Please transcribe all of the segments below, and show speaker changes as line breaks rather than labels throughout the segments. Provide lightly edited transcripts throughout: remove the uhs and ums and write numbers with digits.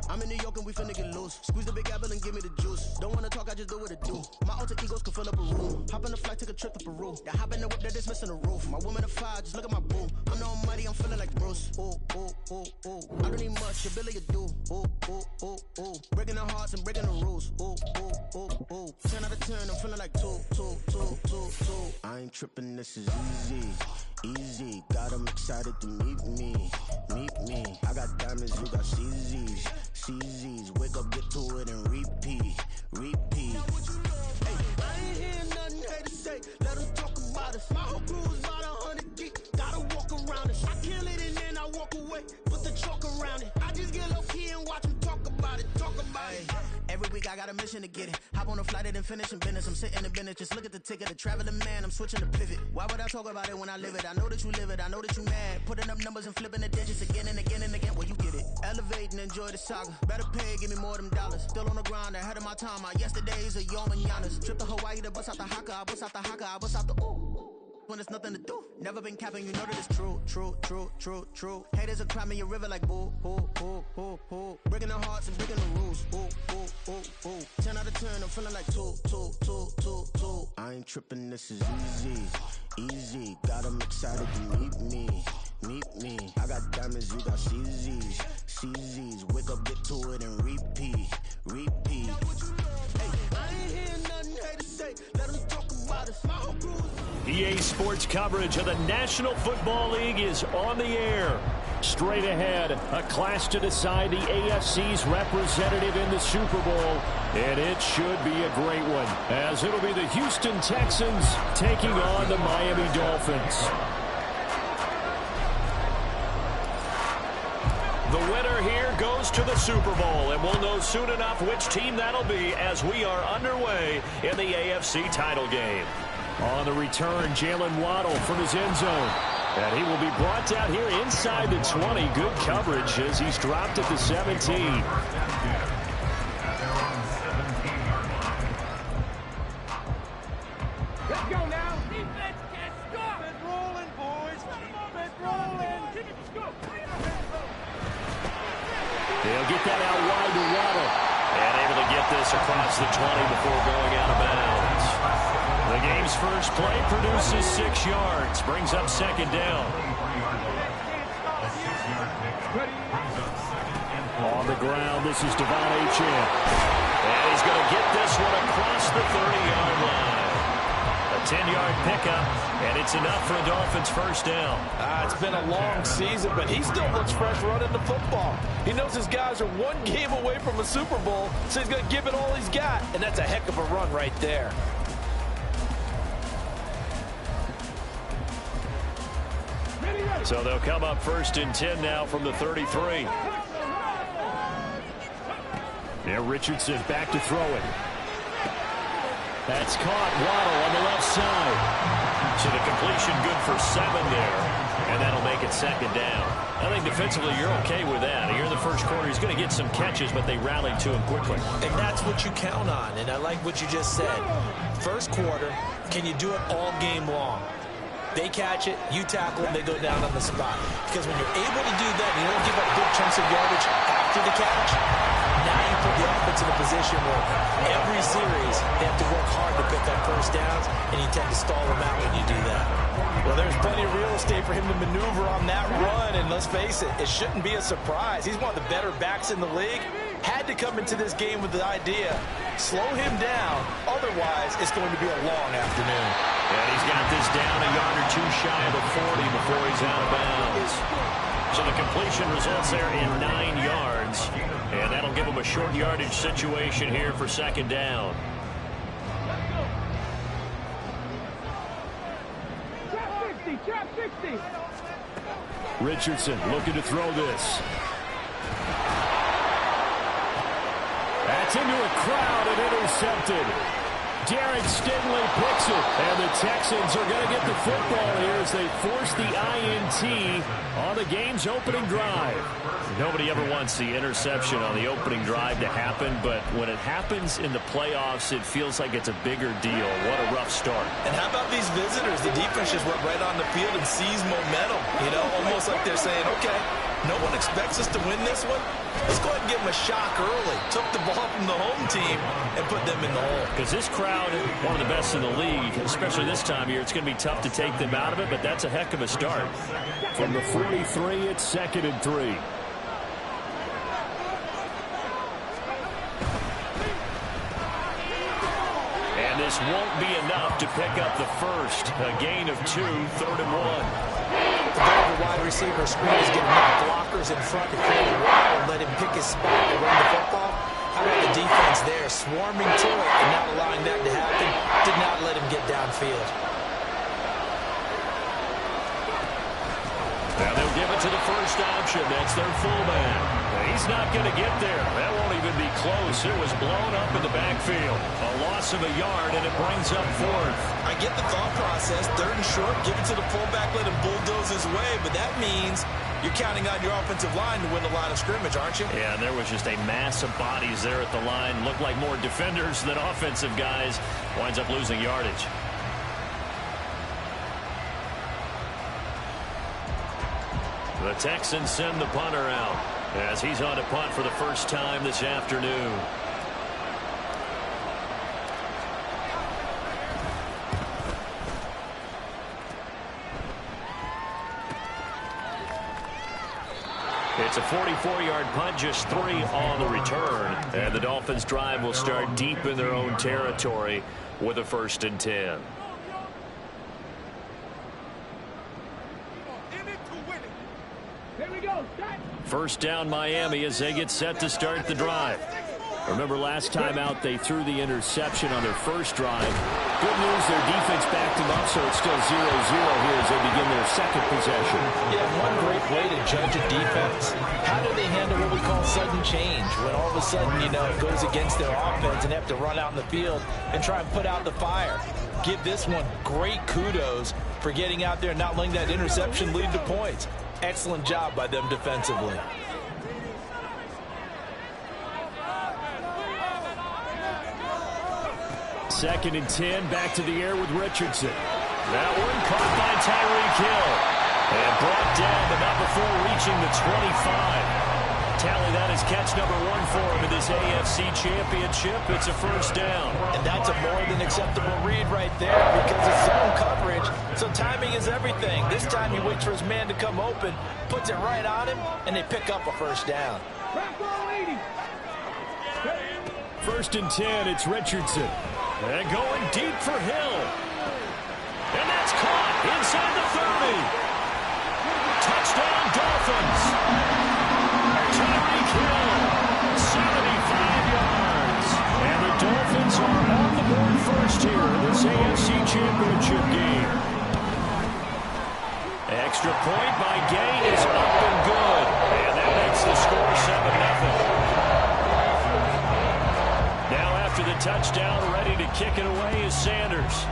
I'm in New York and we finna get loose. Squeeze the big apple and give me the juice. Don't wanna talk, I just do what it do. My alter egos can fill up a room. Hop on the flight, take a trip to Peru. That hop in the whip that is missing the roof. My woman a fire, just look at my boo. I'm no money, I'm feeling like Bruce. Ooh, ooh, ooh, ooh. I don't need much, your Billy a do. Ooh, ooh, ooh, ooh. Breaking the hearts and breaking the rules. Ooh, ooh, ooh, ooh. 10 out of 10, I'm feeling like 2. I ain't tripping, this is easy. Got them excited to meet me. I got diamonds, you got CZs. Wake up, get to it and repeat. Hey, I ain't hearing nothing haters say. Let them talk about us. My whole crew is about 100 deep. Gotta walk around it. I kill it and then I walk away. Put the chalk around it. I just get low key and watch them talk about it. Every week I got a mission to get it. Hop on a flight and then finish in business. I'm sitting in business. Just look at the ticket. The traveling man, I'm switching to pivot. Why would I talk about it when I live it? I know that you live it. I know that you mad. Putting up numbers and flipping the digits again and again and again. Well, you get it. Elevate and enjoy the saga. Better pay, give me more than dollars. Still on the grind, ahead of my time. My yesterdays are your mananas. Trip to Hawaii to bust out the haka. I bust out the haka. I bust out the ooh. When there's nothing to do. Never been capping, you know that it's true. Haters will cry me a river like boo. Breaking the hearts and breaking the rules. Ooh. 10 out of 10, I'm feeling like 2. I ain't tripping, this is easy. Got them excited to meet me. I got diamonds, you got CZs. Wake up, get to it and repeat. Hey, I ain't hearing nothing haters say. Let them talk about us. My whole crew.
EA Sports coverage of the National Football League is on the air. Straight ahead, a clash to decide the AFC's representative in the Super Bowl. And it should be a great one, as it'll be the Houston Texans taking on the Miami Dolphins. The winner here goes to the Super Bowl, and we'll know soon enough which team that'll be as we are underway in the AFC title game. On the return, Jalen Waddle from his end zone. And he will be brought down here inside the 20. Good coverage as he's dropped at the 17.
Let's go now. Defense can't stop. Keep it rolling, boys. Keep it rolling. Keep it going.
They'll get that out wide to Waddle. And able to get this across the 20 before going out of bounds. The game's first play produces 6 yards. Brings up second down. On the ground, this is Devon Achane. And he's going to get this one across the 30-yard line. A 10-yard pickup, and it's enough for a Dolphins first down.
It's been a long season, but he still looks fresh running the football. He knows his guys are one game away from a Super Bowl, so he's going to give it all he's got, and that's a heck of a run right there.
So they'll come up first and 10 now from the 33. Now Richardson back to throw it. That's caught. Waddle on the left side. So the completion good for 7 there. And that'll make it second down. I think defensively you're okay with that. Here in the first quarter, he's going to get some catches, but they rallied to him quickly.
And that's what you count on. And I like what you just said. First quarter, can you do it all game long? They catch it, you tackle them, they go down on the spot. Because when you're able to do that, and you don't give up big chunks of yardage after the catch, now you put the offense in a position where every series they have to work hard to pick up first downs, and you tend to stall them out when you do that. Well, there's plenty of real estate for him to maneuver on that run, and let's face it, it shouldn't be a surprise. He's one of the better backs in the league. Had to come into this game with the idea, slow him down, otherwise it's going to be a long afternoon.
And he's got this down a yard or 2 shy of the 40 before he's out of bounds. So the completion results there in 9 yards. And that'll give him a short yardage situation here for second down.
Trap 60.
Richardson looking to throw this. That's into a crowd and intercepted. Derek Stingley picks it, and the Texans are going to get the football here as they force the INT on the game's opening drive. Nobody ever wants the interception on the opening drive to happen, but when it happens in the playoffs, it feels like it's a bigger deal. What a rough start.
And how about these visitors? The defense just went right on the field and seized momentum. You know, almost like they're saying, okay, No one expects us to win this one. Let's go ahead and give them a shock early. Took the ball from the home team and put them in the hole.
Because this crowd, one of the best in the league, especially this time of year, it's going to be tough to take them out of it, but that's a heck of a start. From the 43, it's 2nd and 3. And this won't be enough to pick up the first. A gain of 2, 3rd and 1.
The goal of the wide receiver screen is getting enough blockers in front to create a wall and let him pick his spot to run the football. How about the defense there, swarming to it and not allowing that to happen? Did not let him get downfield.
Now they'll give it to the first option. That's their fullback. He's not going to get there. That won't even be close. It was blown up in the backfield. A loss of a yard, and it brings up 4th.
I get the thought process. 3rd and short, give it to the fullback, let him bulldoze his way. But that means you're counting on your offensive line to win the line of scrimmage, aren't you?
Yeah, there was just a mass of bodies there at the line. Looked like more defenders than offensive guys. Winds up losing yardage. The Texans send the punter out as he's on to punt for the first time this afternoon. It's a 44-yard punt, just 3 on the return. And the Dolphins' drive will start deep in their own territory with a 1st and 10. First down Miami as they get set to start the drive. Remember last time out they threw the interception on their first drive. Good news, their defense backed them up, so it's still 0-0 here as they begin their 2nd possession.
Yeah, one great way to judge a defense. How do they handle what we call sudden change? When all of a sudden, you know, it goes against their offense and they have to run out in the field and try and put out the fire. Give this one great kudos for getting out there and not letting that interception lead to points. Excellent job by them defensively.
Second and 10, back to the air with Richardson. That one caught by Tyreek Hill. And brought down, but not before reaching the 25. Tally, that is catch number 1 for him in this AFC Championship. It's a first down.
And that's a more than acceptable read right there because it's zone coverage, so timing is everything. This time he waits for his man to come open, puts it right on him, and they pick up a first down.
1st and 10, it's Richardson. And going deep for Hill. And that's caught inside the 30. Touchdown, Dolphins. Tyreek Hill, 75 yards. And the Dolphins are on the board first here in this AFC Championship game. Extra point by Gay is up and good. And that makes the score 7-0. Now after the touchdown, ready to kick it away is Sanders.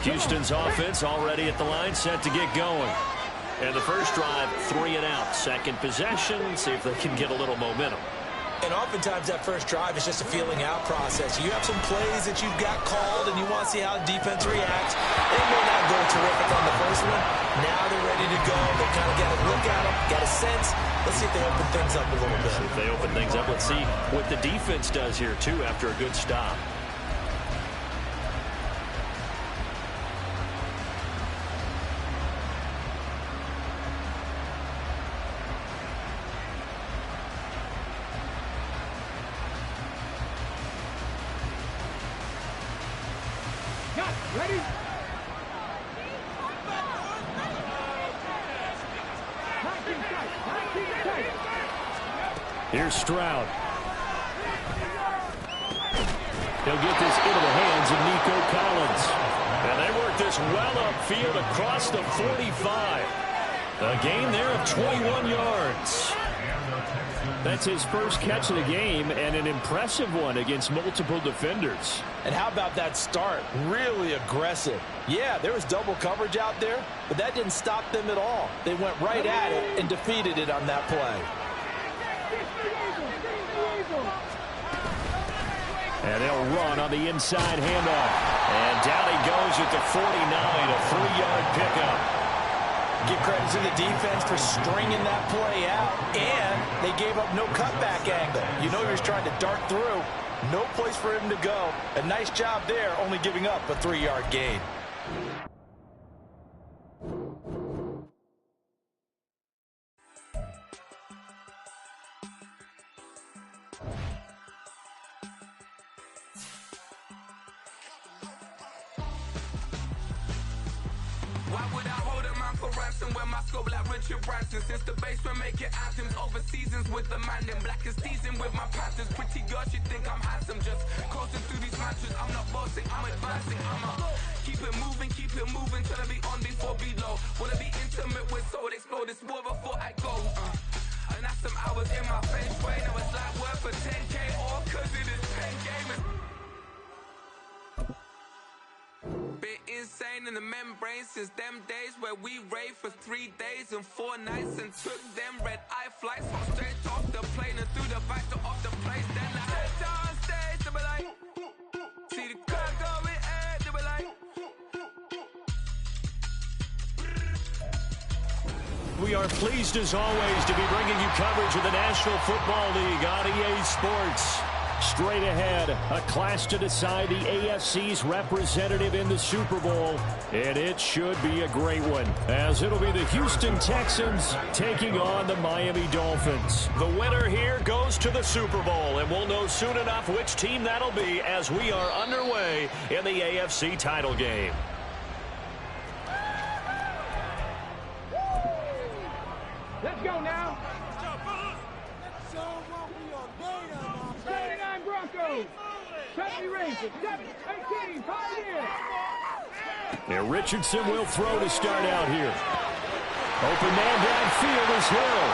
Houston's offense already at the line, set to get going. And the first drive, 3 and out. Second possession, see if they can get a little momentum.
And oftentimes that first drive is just a feeling out process. You have some plays that you've got called and you want to see how the defense reacts. It may not go terrific on the first one. Now they're ready to go. They kind of got to look at them, got a sense. Let's see if they open things up a little bit.
If they open things up, let's see what the defense does here, too, after a good stop.
Ready?
Here's Stroud. He'll get this into the hands of Nico Collins. And they work this well upfield across the 45. A gain there of 21 yards. That's his first catch of the game, and an impressive one against multiple defenders.
And how about that start? Really aggressive. Yeah, there was double coverage out there, but that didn't stop them at all. They went right at it and defeated it on that play.
And they'll run on the inside handoff. And down he goes at the 49, a 3-yard pickup.
Give credit to the defense for stringing that play out, and they gave up no cutback angle. You know he was trying to dart through. No place for him to go. A nice job there, only giving up a 3-yard gain.
Why would I hold a man for ransom when my scope like Richard Branson? Since the basement making anthems over seasons with the man in black is teasing with my panthers. Pretty girl, she think I'm handsome. Just coasting through these matches. I'm not bossing, I'm advancing. Keep it moving till I be on before below. Wanna be intimate with soul, explode this war before I go. And that's some hours in my French way. Now it's like worth for 10K all cause it is 10 gamers. Been insane in the membrane since them days where we raved for 3 days and 4 nights and took them red eye flights from straight off the plane and through the back door of the place. Then I head down stage, they be like, see the crowd going ahead, they be like.
We are pleased as always to be bringing you coverage of the National Football League on EA Sports. Straight ahead, a clash to decide the AFC's representative in the Super Bowl, and it should be a great one, as it'll be the Houston Texans taking on the Miami Dolphins. The winner here goes to the Super Bowl, and we'll know soon enough which team that'll be as we are underway in the AFC title game.
Let's go now. Broncos. 70 Rangers. 18. Pioneers.
Now Richardson will throw to start out here. Open man downfield is Hill.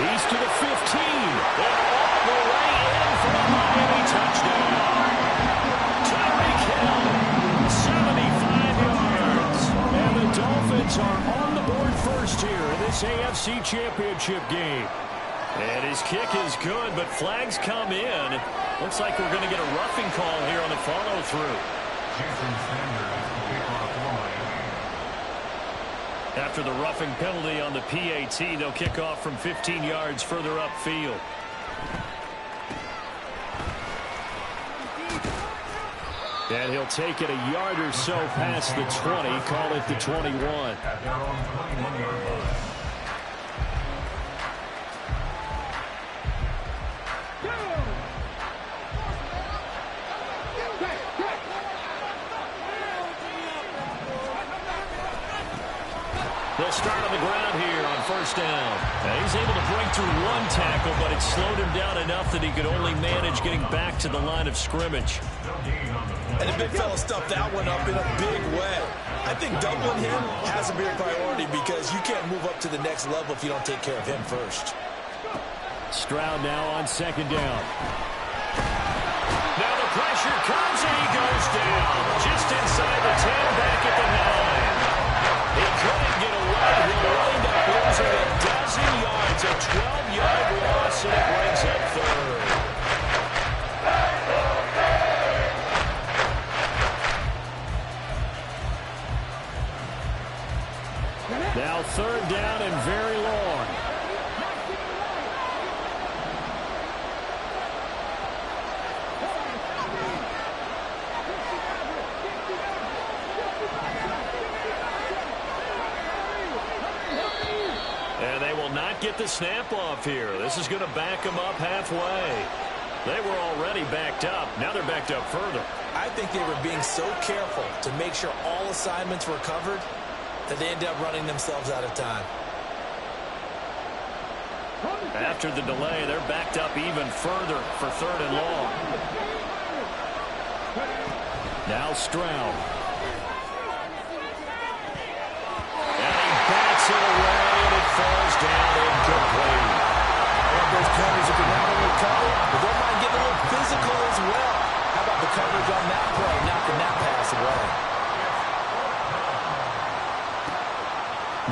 He's to the 15. And all the way in for a Miami touchdown. Tyreek Hill, 75 yards. And the Dolphins are on the board first here in this AFC Championship game. And his kick is good, but flags come in. Looks like we're going to get a roughing call here on the follow-through. After the roughing penalty on the PAT, they'll kick off from 15 yards further upfield. And he'll take it a yard or so past the 20, call it the 21. They'll start on the ground here on first down. Now he's able to break through one tackle, but it slowed him down enough that he could only manage getting back to the line of scrimmage.
And the big fella stuffed that one up in a big way. I think doubling him has to be a priority because you can't move up to the next level if you don't take care of him first.
Stroud now on second down. Now the pressure comes and he goes down. Just inside the 10, back at the 9. He couldn't get away. He'll wind up losing a dozen yards, a 12-yard loss, and it brings up third. Now third down and very long. And they will not get the snap off here. This is going to back them up halfway. They were already backed up. Now they're backed up further.
I think they were being so careful to make sure all assignments were covered that they ended up running themselves out of time.
After the delay, they're backed up even further for third and long. Now Stroud. And he bats it away, and it falls down incomplete.
coverage on that play, knocking that pass away.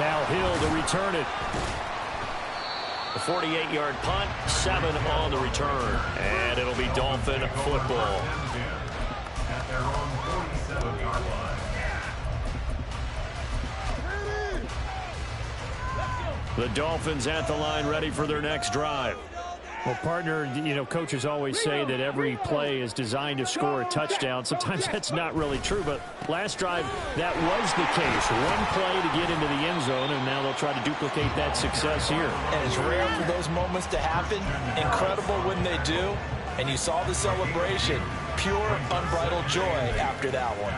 Now Hill to return it. A 48-yard punt, 7 on the return. And it'll be Dolphin football.
At their own 47-yard line.
The Dolphins at the line, ready for their next drive. Well, partner, coaches always say that every play is designed to score a touchdown. Sometimes that's not really true, but last drive, that was the case. One play to get into the end zone, and now they'll try to duplicate that success here.
And it's rare for those moments to happen. Incredible when they do. And you saw the celebration. Pure, unbridled joy after that one.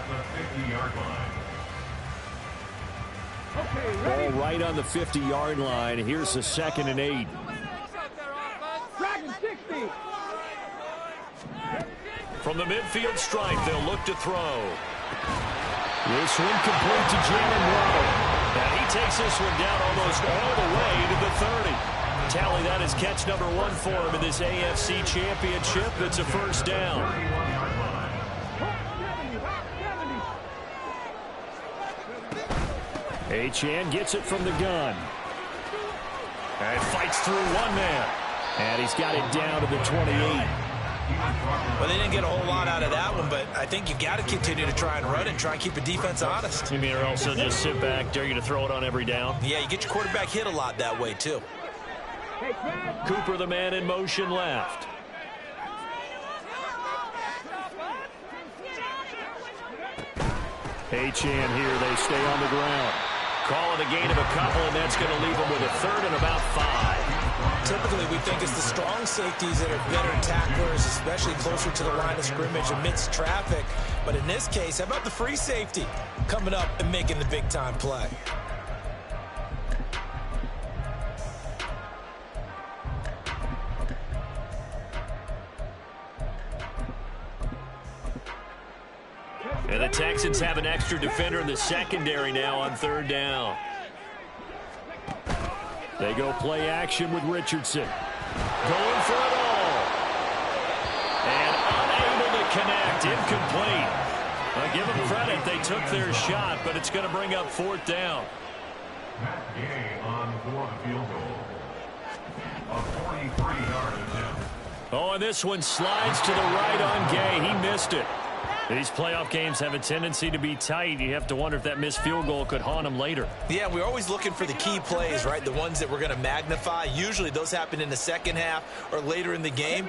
Ball right on the 50-yard line. Here's the 2nd and 8. From the midfield stripe, they'll look to throw. This one complete to Jalen Waddle. And he takes this one down almost all the way to the 30. Tally that is catch number 1 for him in this AFC Championship. It's a first down. Achane gets it from the gun. And fights through one man. And he's got it down to the 28.
Well, they didn't get a whole lot out of that one, but I think you got to continue to try and run it and try and keep the defense honest.
You mean, or also just sit back, dare you to throw it on every down?
Yeah, you get your quarterback hit a lot that way, too.
Cooper, the man in motion left. Achane here, they stay on the ground. Call it a gain of a couple, and that's going to leave them with a 3rd and about 5.
Typically, we think it's the strong safeties that are better tacklers, especially closer to the line of scrimmage amidst traffic. But in this case, how about the free safety coming up and making the big-time play?
And the Texans have an extra defender in the secondary now on 3rd down. They go play action with Richardson. Going for it all. And unable to connect. Incomplete. Well, give them credit. They took their shot, but it's going to bring up 4th down.
Matt Gay on for the field goal. A 43-yard attempt.
Oh, and this one slides to the right on Gay. He missed it. These playoff games have a tendency to be tight. You have to wonder if that missed field goal could haunt them later.
Yeah, we're always looking for the key plays, right? The ones that we're going to magnify. Usually those happen in the second half or later in the game.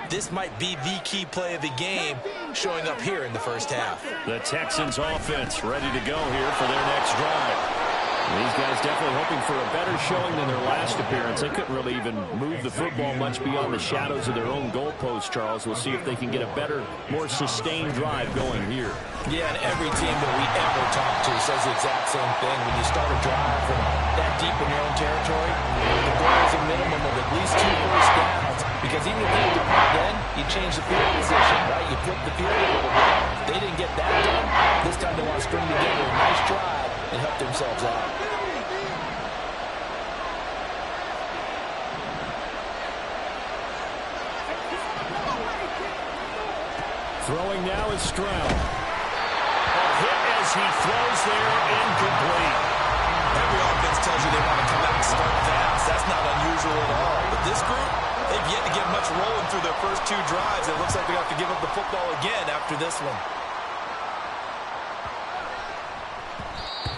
This might be the key play of the game showing up here in the first half.
The Texans offense ready to go here for their next drive. These guys definitely hoping for a better showing than their last appearance. They couldn't really even move the football much beyond the shadows of their own goalpost, Charles. We'll see if they can get a better, more sustained drive going here.
Yeah, and every team that we ever talk to says the exact same thing. When you start a drive from that deep in your own territory, the goal is a minimum of at least 2 first downs. Because even if you have to punt then, you change the field position, right? You flip the field a little bit. They didn't get that done. This time they want to string together a nice drive and help themselves out.
Throwing now is Stroud. A hit as he throws there, incomplete.
Every offense tells you they want to come out and start fast. That's not unusual at all. But this group, they've yet to get much rolling through their first 2 drives. It looks like they have to give up the football again after this one.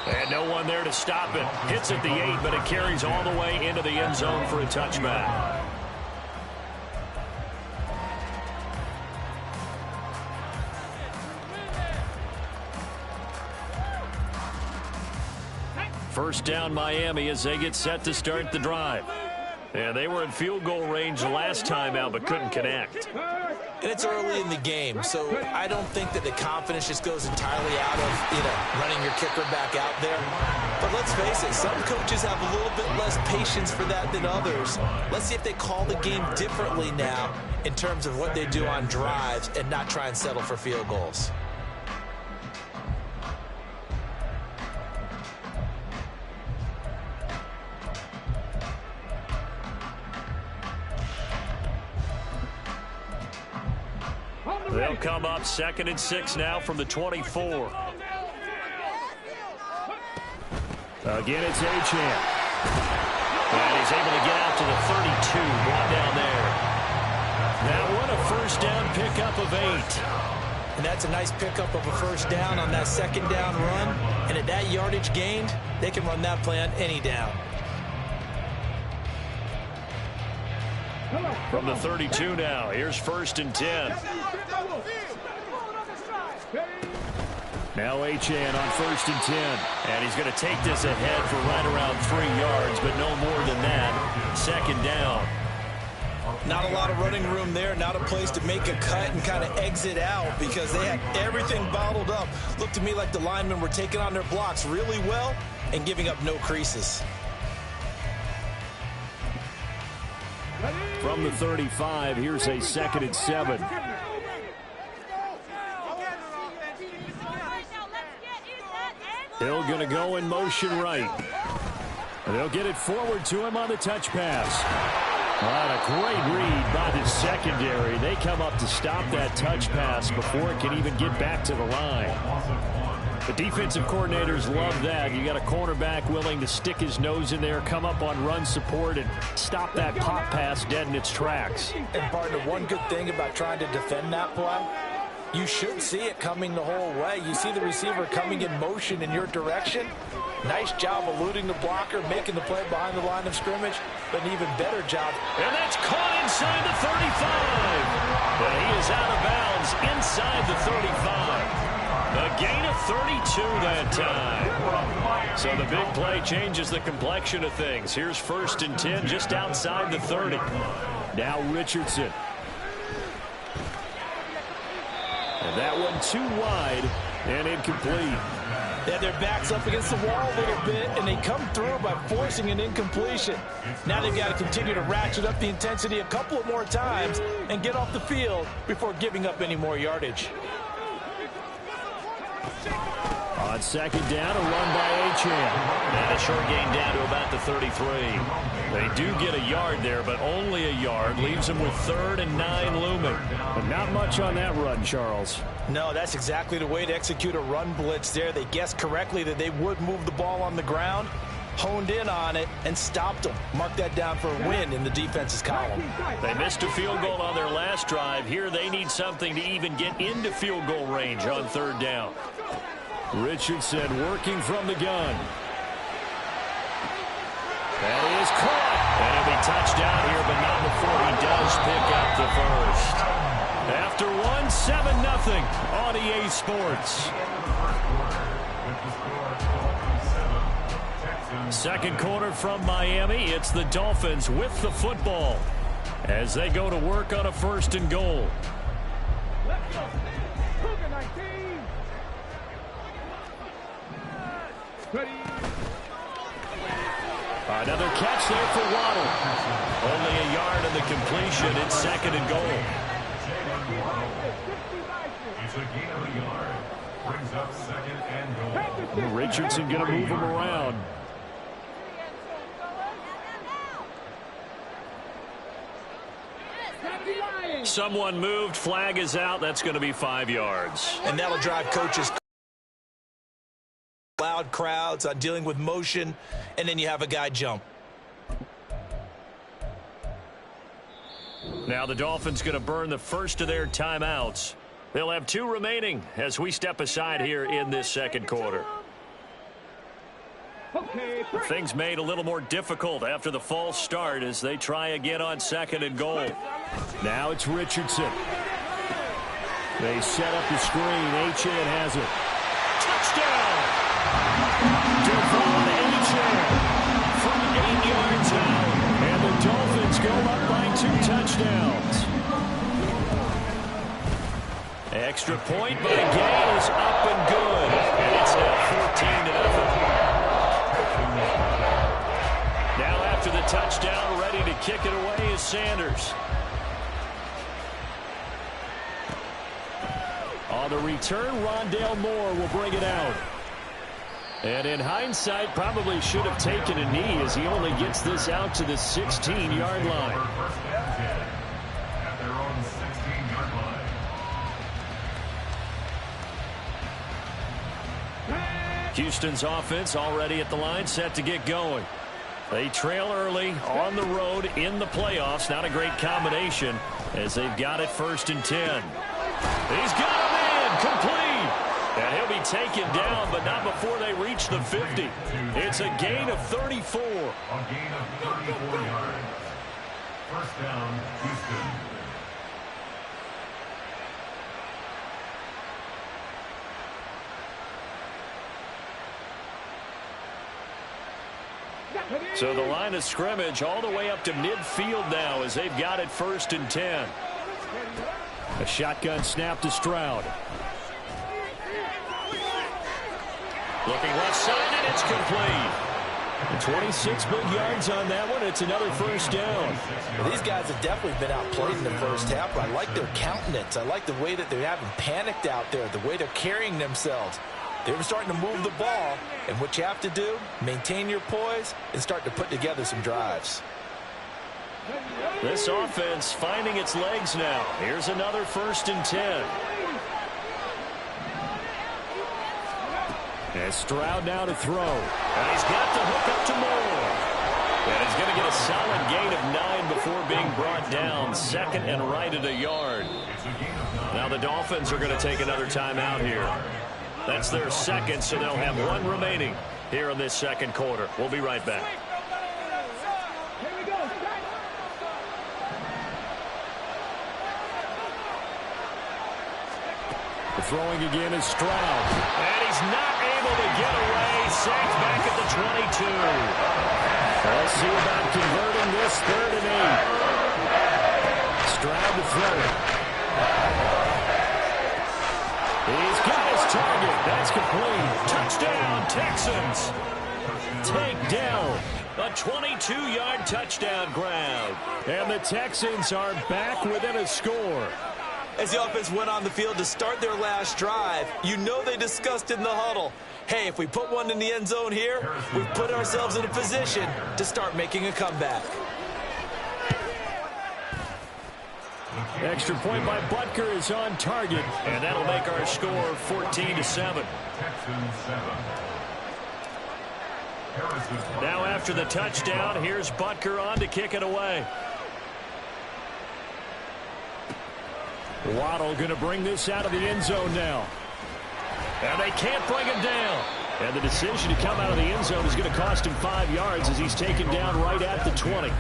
And no one there to stop it. Hits at the 8, but it carries all the way into the end zone for a touchback. First down Miami as they get set to start the drive. And they were in field goal range last time out but couldn't connect.
And it's early in the game, so I don't think that the confidence just goes entirely out of, running your kicker back out there. But let's face it, some coaches have a little bit less patience for that than others. Let's see if they call the game differently now in terms of what they do on drives and not try and settle for field goals.
They'll come up 2nd and 6 now from the 24. Again, it's Achane. And he's able to get out to the 32. Brought down there. That one a first down pickup of 8.
And that's a nice pickup of a first down on that 2nd down run. And at that yardage gained, they can run that play on any down.
From the 32 now, here's 1st and 10. Now Achane on 1st and 10. And he's going to take this ahead for right around 3 yards, but no more than that. 2nd down.
Not a lot of running room there, not a place to make a cut and kind of exit out because they had everything bottled up. Looked to me like the linemen were taking on their blocks really well and giving up no creases.
From the 35, here's a 2nd and 7. Hill going to go in motion right. They'll get it forward to him on the touch pass. What a great read by the secondary. They come up to stop that touch pass before it can even get back to the line. The defensive coordinators love that. You got a cornerback willing to stick his nose in there, come up on run support, and stop that pop pass dead in its tracks.
And partner, one good thing about trying to defend that play, you should see it coming the whole way. You see the receiver coming in motion in your direction. Nice job eluding the blocker, making the play behind the line of scrimmage, but an even better job.
And that's caught inside the 35. But he is out of bounds inside the 35. A gain of 32 that time. So the big play changes the complexion of things. Here's 1st and 10 just outside the 30. Now Richardson. And that one too wide and incomplete.
Yeah, their back's up against the wall a little bit, and they come through by forcing an incompletion. Now they've got to continue to ratchet up the intensity a couple of more times and get off the field before giving up any more yardage.
On 2nd down, a run by Achane. And a short gain down to about the 33. They do get a yard there, but only a yard. Leaves them with 3rd and 9 looming. But not much on that run, Charles.
No, that's exactly the way to execute a run blitz there. They guessed correctly that they would move the ball on the ground, honed in on it, and stopped them. Mark that down for a win in the defense's column.
They missed a field goal on their last drive. Here they need something to even get into field goal range on 3rd down. Richardson working from the gun. That is caught. And it'll be touchdown here, but not before he does pick up the first. After 1-7-0 on EA Sports. 2nd quarter from Miami. It's the Dolphins with the football as they go to work on a 1st and goal. Another catch there for Waddle. Only a yard on the completion. It's 2nd and goal.
It's a gain of a yard. Brings up 2nd and goal.
Richardson going to move him around. Someone moved. Flag is out. That's going to be 5 yards.
And that'll drive coaches. Loud crowds on dealing with motion, and then you have a guy jump.
Now the Dolphins going to burn the first of their timeouts. They'll have 2 remaining as we step aside here in this 2nd quarter. Things made a little more difficult after the false start as they try again on 2nd and goal. Now it's Richardson. They set up the screen. Achane has it. Touchdown! Devon Achane from 8 yards out. And the Dolphins go up by 2 touchdowns. Extra point by Gay is up and good. And it's now 14-0. Now after the touchdown, ready to kick it away is Sanders. On the return, Rondale Moore will bring it out. And in hindsight, probably should have taken a knee as he only gets this out to the 16-yard line. Houston's offense already at the line, set to get going. They trail early on the road in the playoffs. Not a great combination as they've got it 1st and 10. He's got him in, complete. And he'll be taken down, but not before they reach the 50. It's a gain of 34.
A gain of 34 yards. First down, Houston.
So the line of scrimmage all the way up to midfield now as they've got it 1st and 10. A shotgun snap to Stroud. Looking left side, and it's complete. 26 big yards on that one. It's another first down.
Well, these guys have definitely been outplayed in the first half. I like their countenance. I like the way that they haven't panicked out there, the way they're carrying themselves. They were starting to move the ball, and what you have to do, maintain your poise and start to put together some drives.
This offense finding its legs now. Here's another 1st and 10. And Stroud now to throw. And he's got the hook up to Moore. And he's going to get a solid gain of 9 before being brought down. 2nd and right at a yard. Now the Dolphins are going to take another timeout here. That's their 2nd, so they'll have 1 remaining here in this 2nd quarter. We'll be right back. The throwing again is Stroud. And he's not able to get away. Sacked back at the 22. Let's see about converting this 3rd and 8. Stroud to throw it. He's got his target. That's complete. Touchdown, Texans. Take down. A 22-yard touchdown grab. And the Texans are back within a score.
As the offense went on the field to start their last drive, you know they discussed in the huddle, hey, if we put one in the end zone here, we've put ourselves in a position to start making a comeback.
Extra point by Butker is on target, and that'll make our score 14-7. Now after the touchdown, here's Butker on to kick it away. Waddle going to bring this out of the end zone now. And they can't bring him down. And the decision to come out of the end zone is going to cost him 5 yards as he's taken down right at the 20.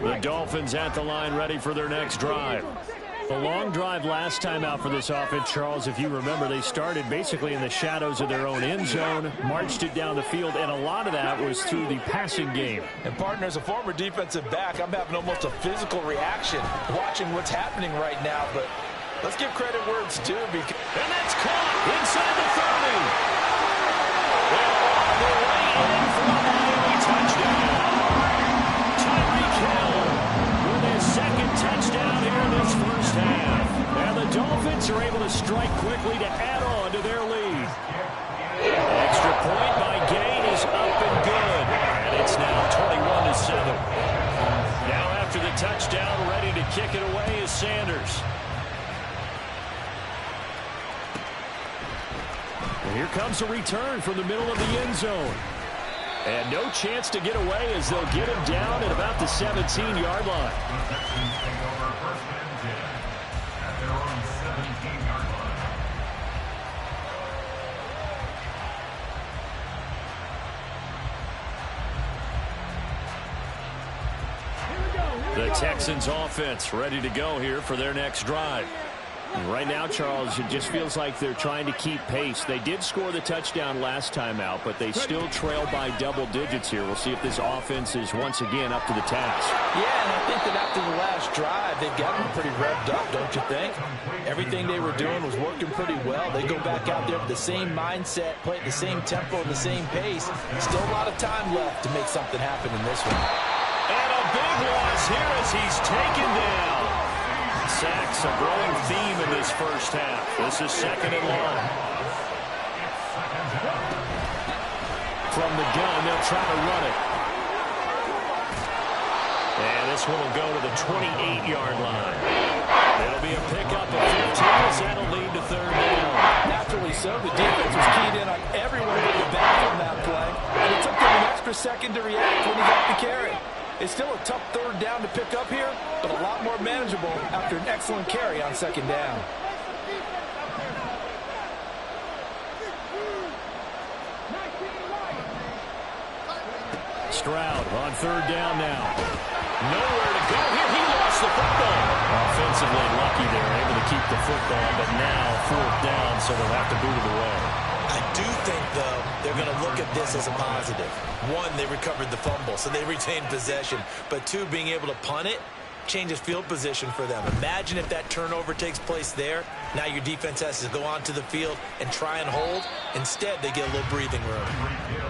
The Dolphins at the line ready for their next drive. The long drive last time out for this offense, Charles, if you remember, they started basically in the shadows of their own end zone, marched it down the field, and a lot of that was through the passing game.
And, partner, as a former defensive back, I'm having almost a physical reaction watching what's happening right now, but let's give credit where it's due. And
that's caught inside the 30. Well, on the way in for a Miami touchdown. Tyreek Hill with his 2nd touchdown here in this first half. And the Dolphins are able to strike quickly to add on to their lead. Extra point by Gain is up and good. And it's now 21-7. Now after the touchdown, ready to kick it away is Sanders. And here comes a return from the middle of the end zone. And no chance to get away as they'll get him down at about the 17-yard line. The Texans offense ready to go here for their next drive. Right now, Charles, it just feels like they're trying to keep pace. They did score the touchdown last time out, but they still trail by double digits here. We'll see if this offense is once again up to the task.
Yeah, and I think that after the last drive, they've got them pretty revved up, don't you think? Everything they were doing was working pretty well. They go back out there with the same mindset, play at the same tempo and the same pace. Still a lot of time left to make something happen in this one.
And a big loss here as he's taken down. Sacks, a growing theme in this first half. This is 2nd and long. From the gun, they'll try to run it. And this one will go to the 28-yard line. It'll be a pickup of 15 as that'll lead to third down.
Naturally so. The defense was keyed in on everyone getting back from that play. And it took them an extra second to react when he got the carry. It's still a tough third down to pick up here, but a lot more manageable after an excellent carry on second down.
Stroud on third down now. Nowhere to go here. He lost the football. Offensively lucky they're able to keep the football, but now fourth down, so they'll have to boot it away.
I do think, though, they're going to look at this as a positive. One, they recovered the fumble, so they retained possession. But two, being able to punt it changes field position for them. Imagine if that turnover takes place there. Now your defense has to go onto the field and try and hold. Instead, they get a little breathing room.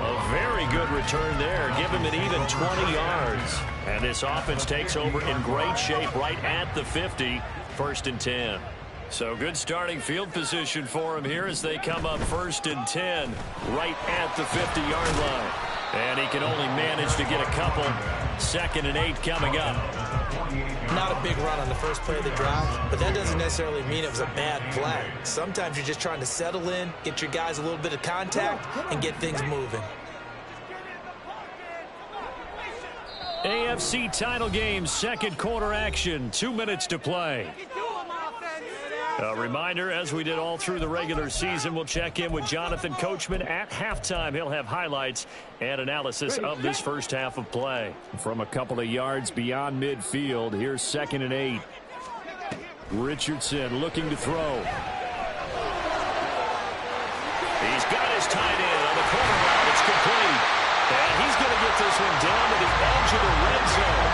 A very good return there. Give him an even 20 yards. And this offense takes over in great shape right at the 50, 1st and 10. So good starting field position for him here as they come up 1st and 10 right at the 50-yard line. And he can only manage to get a couple. 2nd and 8 coming up.
Not a big run on the first play of the drive, but that doesn't necessarily mean it was a bad play. Sometimes you're just trying to settle in, get your guys a little bit of contact, and get things moving.
AFC title game, second quarter action. 2 minutes to play. A reminder, as we did all through the regular season, we'll check in with Jonathan Coachman at halftime. He'll have highlights and analysis of this first half of play. From a couple of yards beyond midfield, here's 2nd and 8. Richardson looking to throw. He's got his tight end on the corner route. It's complete. And he's going to get this one down to the edge of the red zone.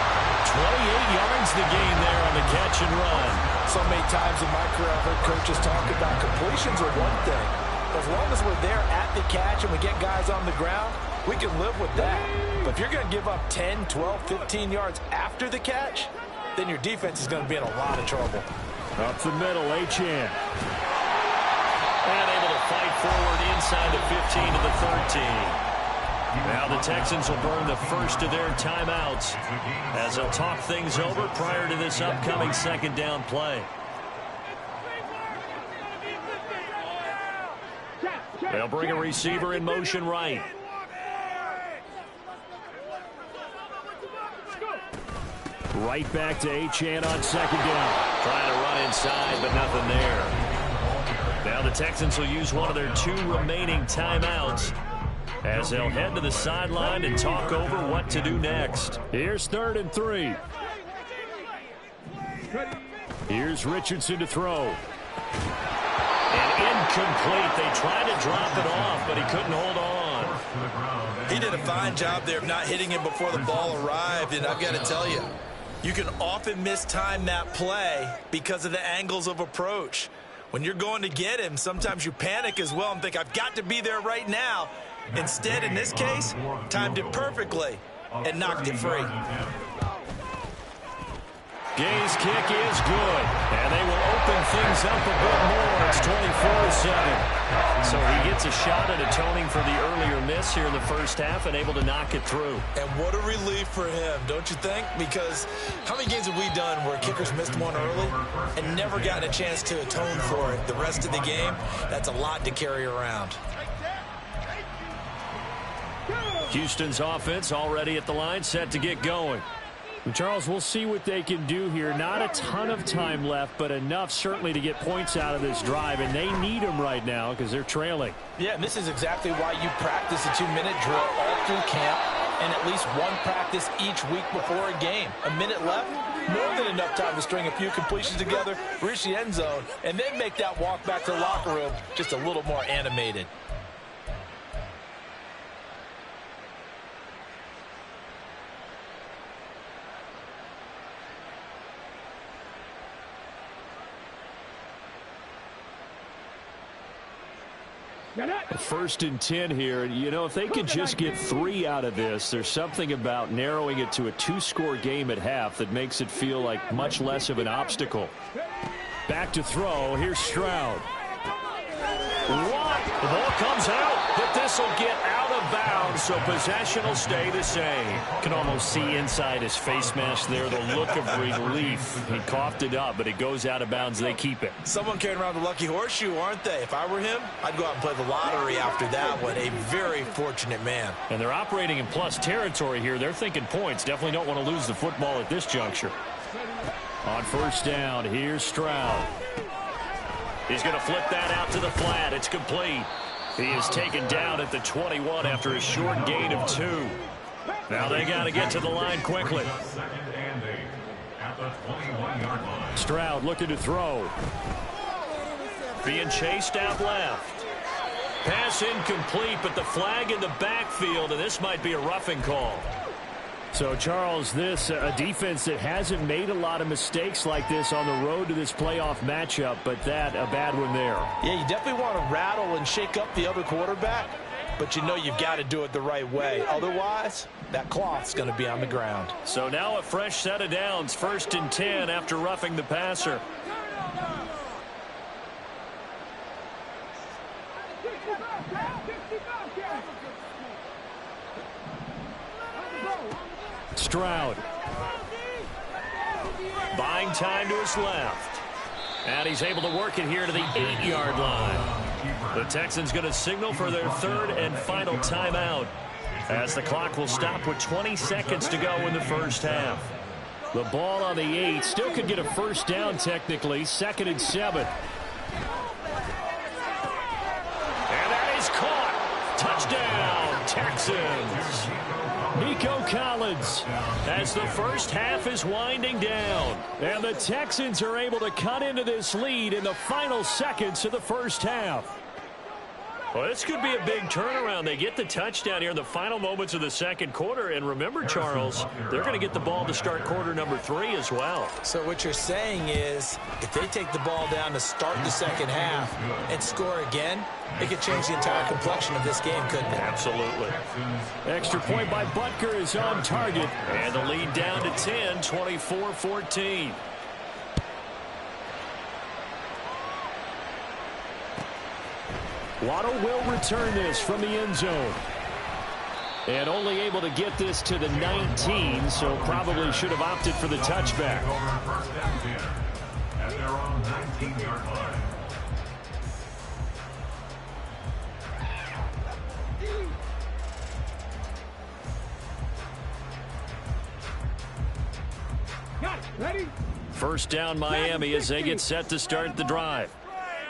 28 yards the gain there on the catch and run.
So many times in my career I've heard coaches talk about completions are one thing. As long as we're there at the catch and we get guys on the ground, we can live with that. But if you're going to give up 10, 12, 15 yards after the catch, then your defense is going to be in a lot of trouble.
Up the middle, Achane. And able to fight forward inside the 15 to the 13. Now the Texans will burn the first of their timeouts as they'll talk things over prior to this upcoming second down play. They'll bring a receiver in motion right. Right back to Achane on second down. Trying to run inside, but nothing there. Now the Texans will use one of their 2 remaining timeouts as they'll head to the sideline and talk over what to do next. Here's 3rd and 3. Here's Richardson to throw. And incomplete. They tried to drop it off, but he couldn't hold on.
He did a fine job there of not hitting him before the ball arrived, and I've got to tell you, you can often mistime that play because of the angles of approach. When you're going to get him, sometimes you panic as well and think, I've got to be there right now. Instead, in this case, timed it perfectly and knocked it free.
Gay's kick is good, and they will open things up a bit more. It's 24-7. So he gets a shot at atoning for the earlier miss here in the first half and able to knock it through.
And what a relief for him, don't you think? Because how many games have we done where kickers missed one early and never gotten a chance to atone for it the rest of the game? That's a lot to carry around.
Houston's offense already at the line, set to get going. And Charles, we'll see what they can do here. Not a ton of time left, but enough certainly to get points out of this drive, and they need them right now because they're trailing.
Yeah, and this is exactly why you practice a 2-minute drill all through camp and at least one practice each week before a game. A minute left, more than enough time to string a few completions together, reach the end zone, and then make that walk back to the locker room just a little more animated.
First and 10 here. You know, if they could just get 3 out of this, there's something about narrowing it to a 2-score game at half that makes it feel like much less of an obstacle. Back to throw. Here's Stroud. What? The ball comes out. but this will get out of bounds, so possession will stay the same.
Can almost see inside his face mask there the look of relief. He coughed it up, but it goes out of bounds. They keep it.
Someone carrying around the lucky horseshoe, aren't they? If I were him, I'd go out and play the lottery after that one. A very fortunate man.
And they're operating in plus territory here. They're thinking points. Definitely don't want to lose the football at this juncture.
On first down, here's Stroud. He's going to flip that out to the flat. It's complete. He is taken down at the 21 after a short gain of 2. Now they got to get to the line quickly. Stroud looking to throw. Being chased out left. Pass incomplete, but the flag in the backfield, and this might be a roughing call. So, Charles, this a defense that hasn't made a lot of mistakes like this on the road to this playoff matchup, but that a bad one there.
Yeah, you definitely want to rattle and shake up the other quarterback, but you know you've got to do it the right way. Otherwise, that cloth's going to be on the ground.
So now a fresh set of downs, 1st and 10 after roughing the passer. Stroud. Buying time to his left. And he's able to work it here to the 8-yard line. The Texans going to signal for their 3rd and final timeout, as the clock will stop with 20 seconds to go in the first half. The ball on the 8. Still could get a first down technically. 2nd and 7. And that is caught. Touchdown, Texans. Nico Collins as the first half is winding down. And the Texans are able to cut into this lead in the final seconds of the first half. Well, this could be a big turnaround. They get the touchdown here in the final moments of the second quarter. And remember, Charles, they're going to get the ball to start quarter number 3 as well.
So what you're saying is if they take the ball down to start the second half and score again, it could change the entire complexion of this game, couldn't it?
Absolutely. Extra point by Butker is on target. And the lead down to 10, 24-14. Waddle will return this from the end zone. And only able to get this to the 19, so probably should have opted for the touchback.
At their own 19-yard line.
Ready?
First down Miami as they get set to start the drive.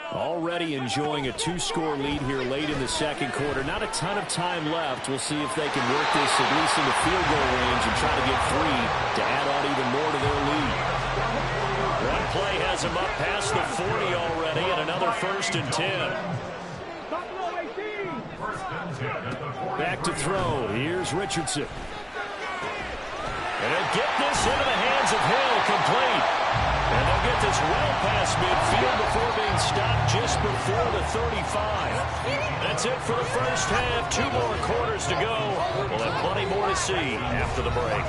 Already enjoying a 2-score lead here late in the second quarter. Not a ton of time left. We'll see if they can work this at least in the field goal range and try to get 3 to add on even more to their lead. One play has them up past the 40 already, and another 1st and 10. Back to throw. Here's Richardson. And they'll get this into the hands of Hill, complete. And they'll get this well past midfield before being stopped just before the 35. That's it for the first half. 2 more quarters to go. We'll have plenty more to see after the break.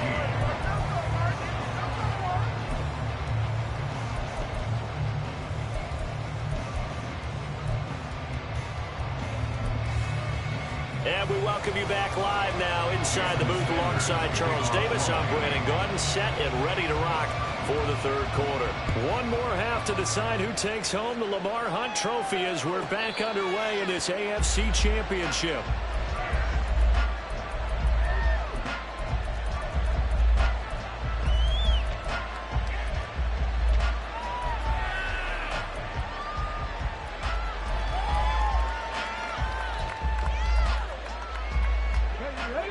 And we welcome you back live now inside the booth alongside Charles Davis. I'm Brandon Gordon, set and ready to rock for the third quarter. One more half to decide who takes home the Lamar Hunt Trophy as we're back underway in this AFC Championship.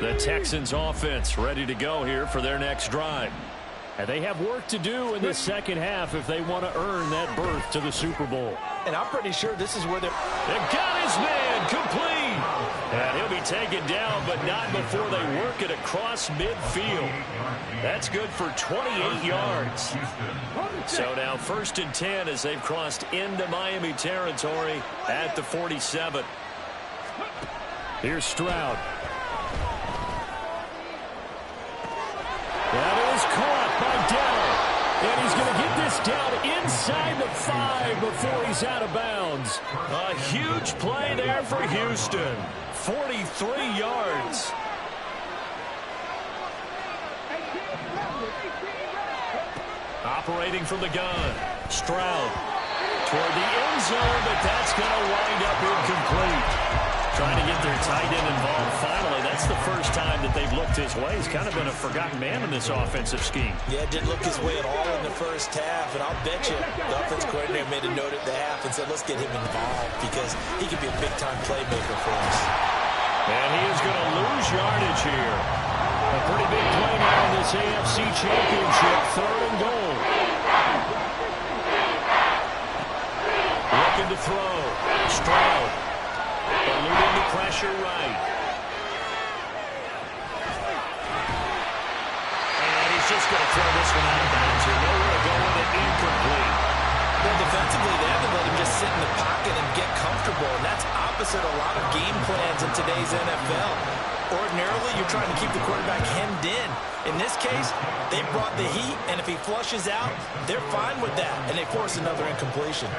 The Texans offense ready to go here for their next drive. And they have work to do in the second half if they want to earn that berth to the Super Bowl.
And I'm pretty sure this is where they're...
They've got his man complete. And he'll be taken down, but not before they work it across midfield. That's good for 28 yards. So now 1st and 10 as they've crossed into Miami territory at the 47. Here's Stroud. That is caught by Dell. And he's going to get this down inside the 5 before he's out of bounds.
A huge play there for Houston. 43 yards. Operating from the gun. Stroud toward the end zone, but that's going to wind up incomplete. Trying to get their tight end involved finally. That's the first time that they've looked his way. He's kind of been a forgotten man in this offensive scheme.
Yeah, didn't look his way at all in the first half, and I'll bet you the offense coordinator made a note at the half and said, let's get him involved because he could be a big-time playmaker for us.
And he is going to lose yardage here. A pretty big play now in this AFC Championship. 3rd and goal. Looking to throw. Stroud. Eluding the pressure right. And he's just going to throw this one out of bounds here. Nowhere to go with it. Incomplete.
Well, defensively, they haven't let him just sit in the pocket and get comfortable, and that's opposite a lot of game plans in today's NFL. Ordinarily, you're trying to keep the quarterback hemmed in. In this case, they brought the heat, and if he flushes out, they're fine with that, and they force another incompletion.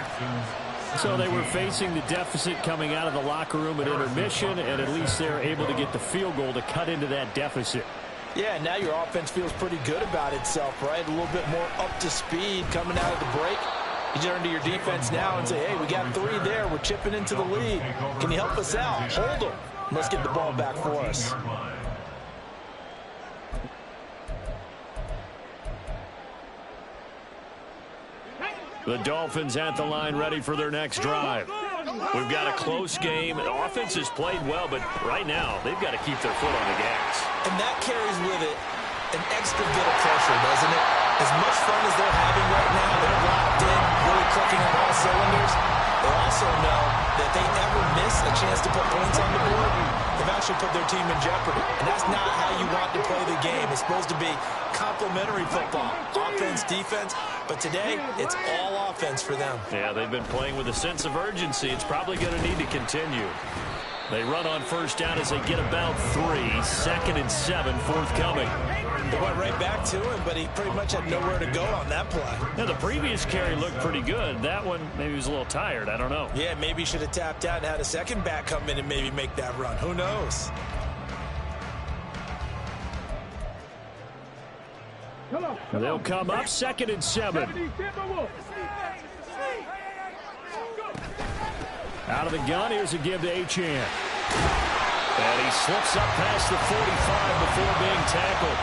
So they were facing the deficit coming out of the locker room at intermission, and at least they're able to get the field goal to cut into that deficit.
Yeah, now your offense feels pretty good about itself, right? A little bit more up to speed coming out of the break. You turn to your defense now and say, hey, we got 3 there. We're chipping into the lead. Can you help us out? Hold them. Let's get the ball back for us.
The Dolphins at the line ready for their next drive. We've got a close game. The offense has played well, but right now they've got to keep their foot on the gas.
And that carries with it an extra bit of pressure, doesn't it? As much fun as they're having right now, they're locked in, really clicking on all cylinders. They also know that if they ever miss a chance to put points on the board, they've actually put their team in jeopardy. And that's not how you want to play the game. It's supposed to be complementary football, offense, defense. But today, it's all offense for them.
Yeah, they've been playing with a sense of urgency. It's probably going to need to continue. They run on first down as they get about 3. 2nd and 7, forthcoming.
They went right back to him, but he pretty much had nowhere to go on that play.
Now, the previous carry looked pretty good. That one, maybe he was a little tired. I don't know.
Yeah, maybe he should have tapped out and had a second back come in and maybe make that run. Who knows?
They'll come up 2nd and 7. Out of the gun, here's a give to Achane. And he slips up past the 45 before being tackled.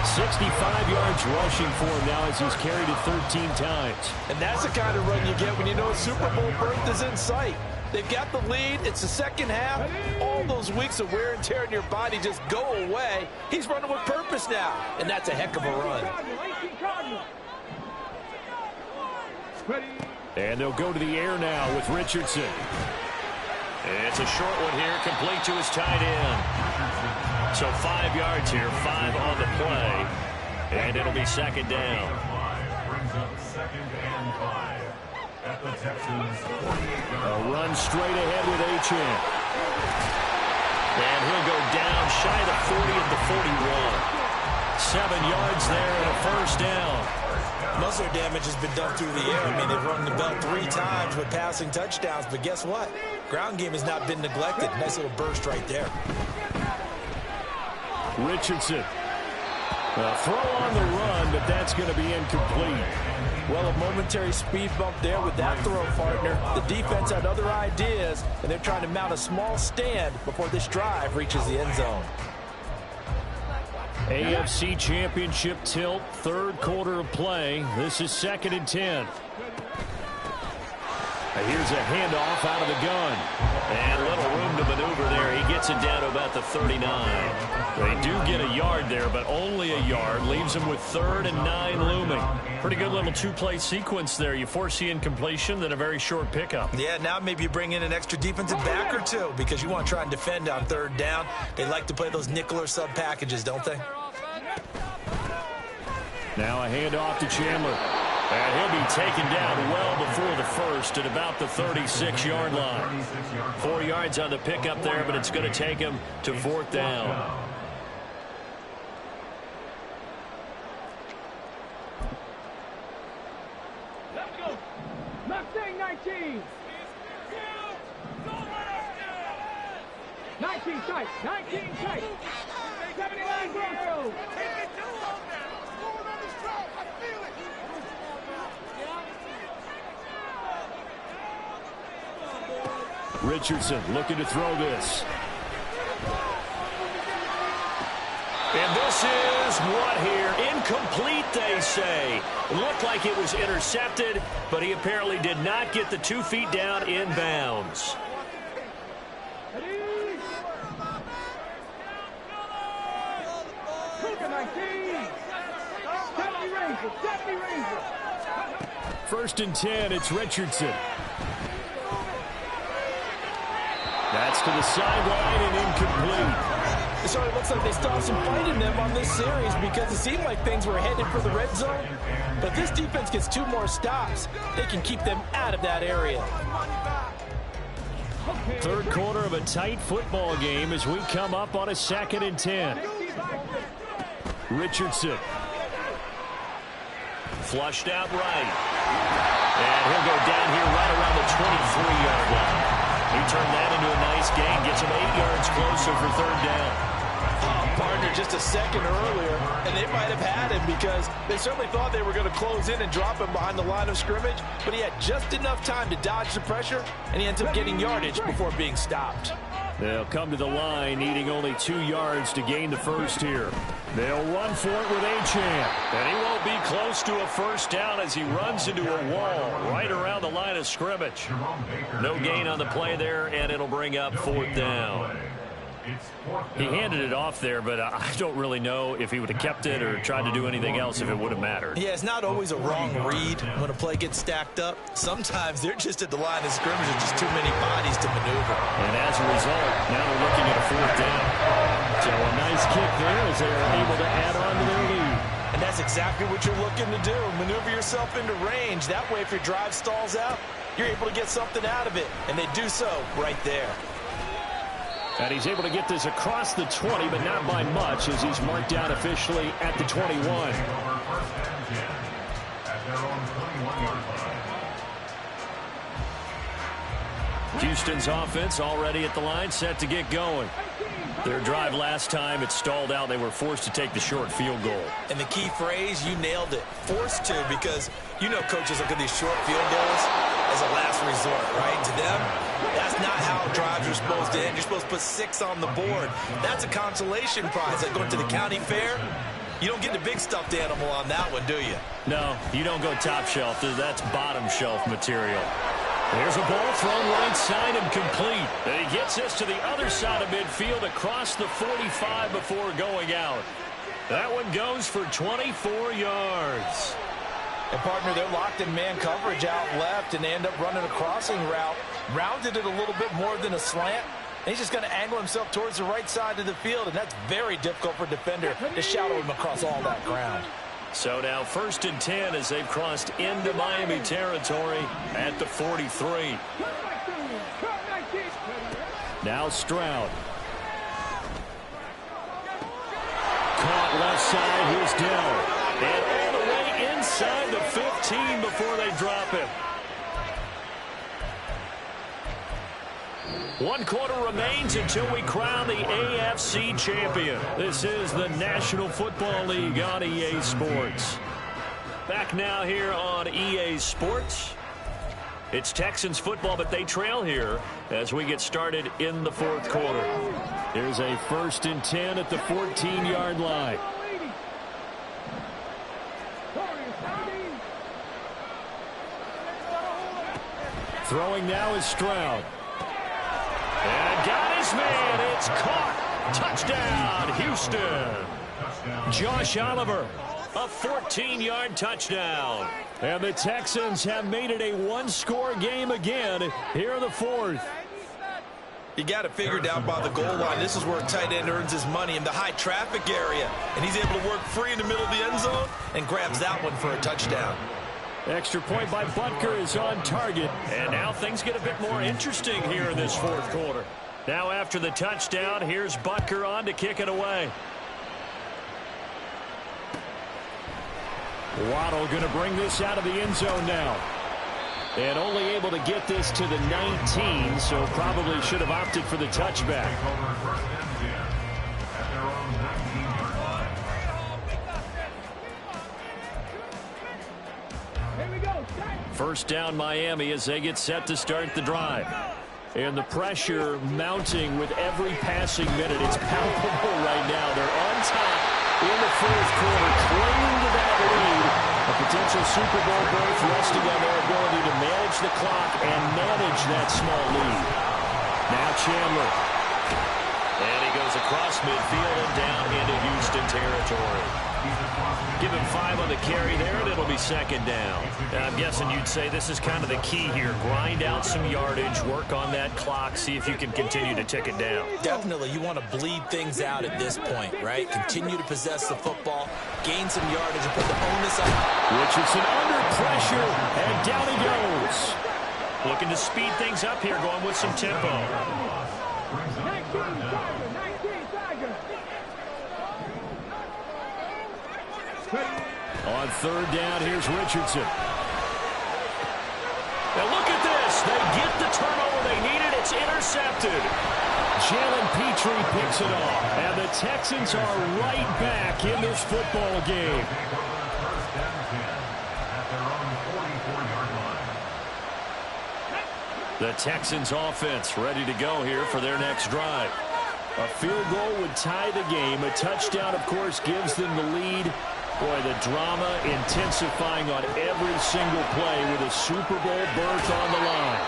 65 yards rushing for him now as he's carried it 13 times.
And that's the kind of run you get when you know a Super Bowl berth is in sight. They've got the lead. It's the second half. All those weeks of wear and tear in your body just go away. He's running with purpose now, and that's a heck of a run.
And they'll go to the air now with Richardson. It's a short one here, complete to his tight end. So 5 yards here, 5 on the play, and it'll be 2nd down.
Brings up 2nd and 5 at the Texans' 48-yard
A run straight ahead with Achane. And he'll go down shy of the 40 at the 41. 7 yards there and a first down.
Most of their damage has been done through the air. I mean, they've run the belt 3 times with passing touchdowns, but guess what? Ground game has not been neglected. Nice little burst right there.
Richardson. A throw on the run, but that's going to be incomplete.
Well, a momentary speed bump there with that throw, partner. The defense had other ideas, and they're trying to mount a small stand before this drive reaches the end zone.
AFC Championship tilt, 3rd quarter of play. This is 2nd and 10. Here's a handoff out of the gun. And little room to maneuver there. He gets it down to about the 39. They do get a yard there, but only a yard. Leaves them with 3rd and 9 looming. Pretty good little 2-play sequence there. You force the incompletion, then a very short pickup.
Yeah, now maybe you bring in an extra defensive back or 2 because you want to try and defend on 3rd down. They like to play those nickel or sub packages, don't they?
Now a handoff to Chandler. And he'll be taken down well before the first at about the 36-yard line. 4 yards on the pickup there, but it's going to take him to 4th down.
Take 19. 19 tight. 19 tight. 79 Broncos. Take it too long now. Moving on this track. I feel it.
Richardson looking to throw this. And this is what here? Incomplete, they say. It looked like it was intercepted, but he apparently did not get the 2 feet down in bounds. First and 10, it's Richardson. That's to the sideline and incomplete.
So it looks like they still have some fight in them on this series because it seemed like things were headed for the red zone. But if this defense gets 2 more stops, they can keep them out of that area.
Third quarter of a tight football game as we come up on a 2nd and 10. Richardson. Flushed out right. And he'll go down here right around the 23-yard line. He turned that into a nice gain. Gets him 8 yards closer for 3rd down.
Partner just a second earlier, and they might have had him because they certainly thought they were going to close in and drop him behind the line of scrimmage, but he had just enough time to dodge the pressure, and he ends up getting yardage before being stopped.
They'll come to the line needing only 2 yards to gain the first here. They'll run for it with Achane. And he won't be close to a first down as he runs into a wall right around the line of scrimmage. No gain on the play there, and it'll bring up 4th down. He handed it off there, but I don't really know if he would have kept it or tried to do anything else if it would have mattered.
Yeah, it's not always a wrong read when a play gets stacked up. Sometimes they're just at the line of scrimmage with just too many bodies to maneuver.
And as a result, now they're looking at a 4th down. So a nice kick there as they're able to add on to their lead.
And that's exactly what you're looking to do. Maneuver yourself into range. That way, if your drive stalls out, you're able to get something out of it. And they do so right there.
And he's able to get this across the 20, but not by much as he's marked down officially at the 21. Houston's offense already at the line, set to get going. Their drive last time, it stalled out. They were forced to take the short field goal.
And the key phrase, you nailed it. Forced to, because you know coaches look at these short field goals as a last resort, right? To them, that's not how drives are supposed to end. You're supposed to put 6 on the board. That's a consolation prize. Like going to the county fair, you don't get the big stuffed animal on that one, do you?
No, you don't go top shelf. That's bottom shelf material. There's a ball thrown right side and complete. And he gets this to the other side of midfield across the 45 before going out. That one goes for 24 yards.
And, partner, they're locked in man coverage out left, and they end up running a crossing route. Rounded it a little bit more than a slant. And he's just going to angle himself towards the right side of the field, and that's very difficult for a defender to shadow him across all that ground.
So now 1st and 10 as they've crossed into Miami territory at the 43. Now Stroud. Caught left side. Here's Dell. And all the way inside the 15 before they drop him. 1 quarter remains until we crown the AFC champion. This is the National Football League on EA Sports. Back now here on EA Sports. It's Texans football, but they trail here as we get started in the 4th quarter. Here's a 1st and 10 at the 14-yard line. Throwing now is Stroud. And got his man. It's caught. Touchdown, Houston. Josh Oliver, a 14-yard touchdown. And the Texans have made it a 1-score game again here in the 4th.
You got it figured out by the goal line. This is where a tight end earns his money in the high traffic area. And he's able to work free in the middle of the end zone and grabs that one for a touchdown.
Extra point by Butker is on target. And now things get a bit more interesting here in this 4th quarter. Now after the touchdown, here's Butker on to kick it away. Waddle going to bring this out of the end zone now. And only able to get this to the 19, so probably should have opted for the touchback. First down Miami as they get set to start the drive. And the pressure mounting with every passing minute. It's palpable right now. They're on top in the fourth quarter, clinging to that lead. A potential Super Bowl berth resting on their ability to manage the clock and manage that small lead. Now Chandler. And he goes across midfield and down into Houston territory. Give him 5 on the carry there, and it'll be second down.
I'm guessing you'd say this is kind of the key here. Grind out some yardage, work on that clock, see if you can continue to tick it down.
Definitely, you want to bleed things out at this point, right? Continue to possess the football, gain some yardage, and put the onus on.
Richardson under pressure, and down he goes.
Looking to speed things up here, going with some tempo.
19 Tiger.
On third down, here's Richardson. Now look at this. They get the turnover they needed. It's intercepted. Jalen Petrie picks it off. And the Texans are right back in this football game. The Texans offense ready to go here for their next drive. A field goal would tie the game. A touchdown, of course, gives them the lead. Boy, the drama intensifying on every single play with a Super Bowl berth on the line.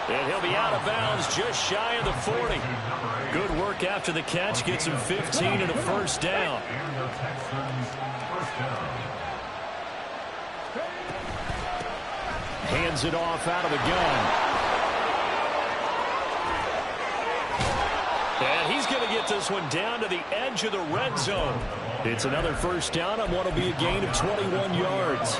And he'll be out of bounds just shy of the 40. Good work after the catch. Gets him 15 and a first down. Hands it off out of the gun. And he's going to get this one down to the edge of the red zone. It's another first down on what will be a gain of 21 yards.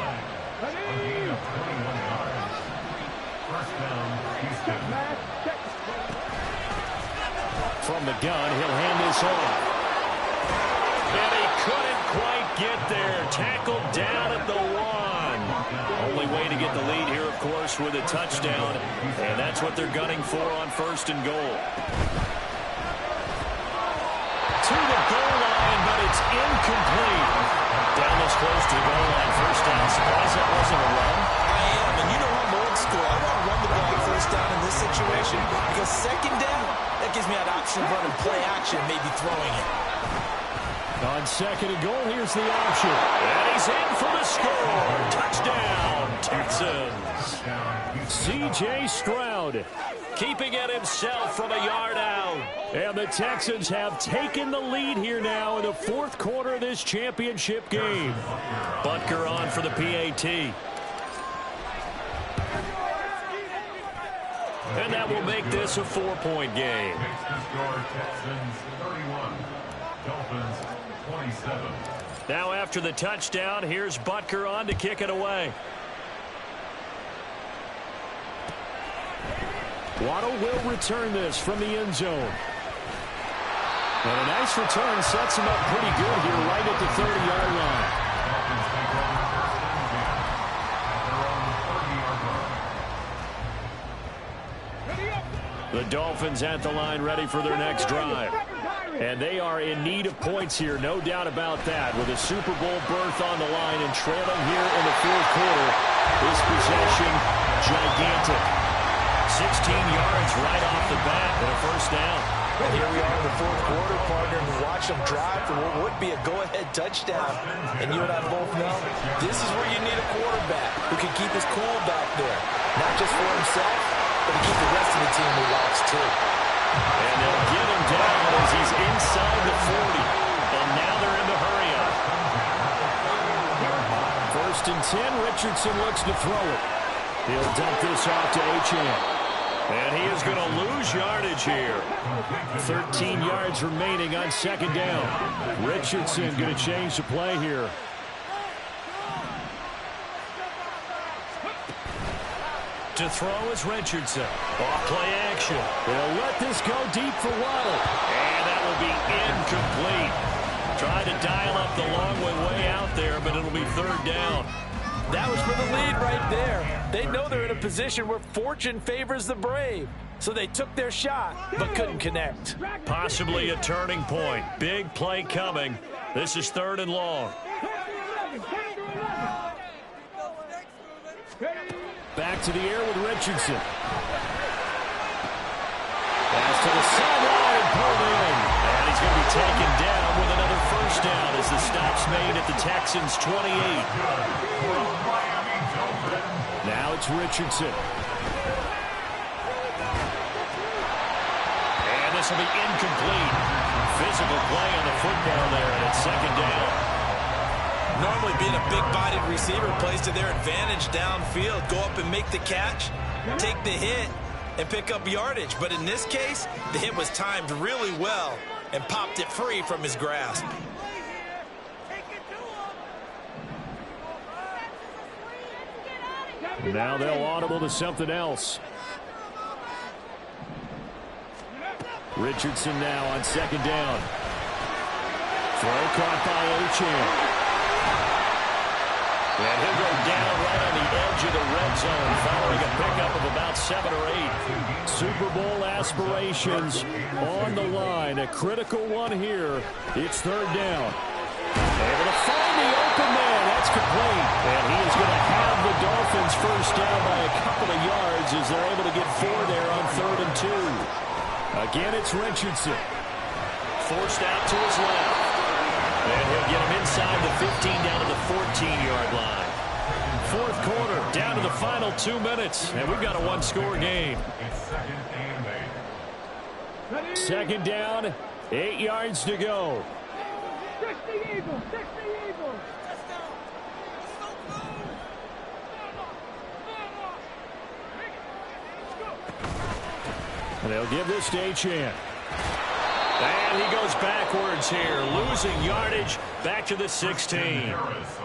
From the gun, he'll hand this off. And he couldn't quite get there. Tackled down at the 1. Only way to get the lead here, of course, with a touchdown. And that's what they're gunning for on first and goal. To the goal line, but it's incomplete. Down this close to the goal line, first down. Surprised that wasn't a run.
I am, and you know I'm old school. I want to run the ball first down in this situation because second down, that gives me that option of running play action, maybe throwing it.
On second and goal, here's the option. And he's in for the score. Touchdown, Texans. C.J. Stroud keeping it himself from a yard out. And the Texans have taken the lead here now in the fourth quarter of this championship game.
Butker on for the PAT.
And that will make this a 4-point game.
Now after the touchdown, here's Butker on to kick it away.
Waddle will return this from the end zone. And a nice return sets him up pretty good here right at the 30-yard line. The Dolphins at the line ready for their next drive. And they are in need of points here, no doubt about that. With a Super Bowl berth on the line and trailing here in the fourth quarter, this possession gigantic. 16 yards right off the bat and a first down.
Well, here we are in the fourth quarter, partner, and watch them drive for what would be a go-ahead touchdown. And you and I both know this is where you need a quarterback who can keep his cool back there. Not just for himself, but to keep the rest of the team relaxed too.
And they'll get him down as he's inside the 40. And now they're in the hurry up. First and 10, Richardson looks to throw it. He'll dump this off to Achane. And he is going to lose yardage here. 13 yards remaining on second down. Richardson going to change the play here. To throw is Richardson. Off play action. They'll let this go deep for Waddle. And that will be incomplete. Trying to dial up the long way out there, but it'll be third down.
That was for the lead right there. They know they're in a position where fortune favors the brave. So they took their shot, but couldn't connect.
Possibly a turning point. Big play coming. This is 3rd and long. Back to the air with Richardson. Pass to the sideline and pulled in. And he's going to be taken down with another first down as the stop's made at the Texans' 28. Now it's Richardson. And this will be incomplete. Physical play on the football there, and it's 2nd down.
Normally being a big-bodied receiver plays to their advantage downfield. Go up and make the catch, take the hit, and pick up yardage. But in this case, the hit was timed really well and popped it free from his grasp.
Now they'll audible to something else. Richardson now on 2nd down. Throw caught by Achane. And he'll go down right on the edge of the red zone following a pickup of about 7 or 8. Super Bowl aspirations on the line. A critical one here. It's 3rd down. Able to find the open man. That's complete. And he is going to have the Dolphins first down by a couple of yards as they're able to get 4 there on 3rd and 2. Again, it's Richardson. Forced out to his left. And he'll get him inside the 15 down to the 14-yard line. 4th quarter, down to the final 2 minutes, and we've got a 1-score game. 2nd down, 8 yards to go. And they'll give this to Achane. And he goes backwards here, losing yardage back to the 16.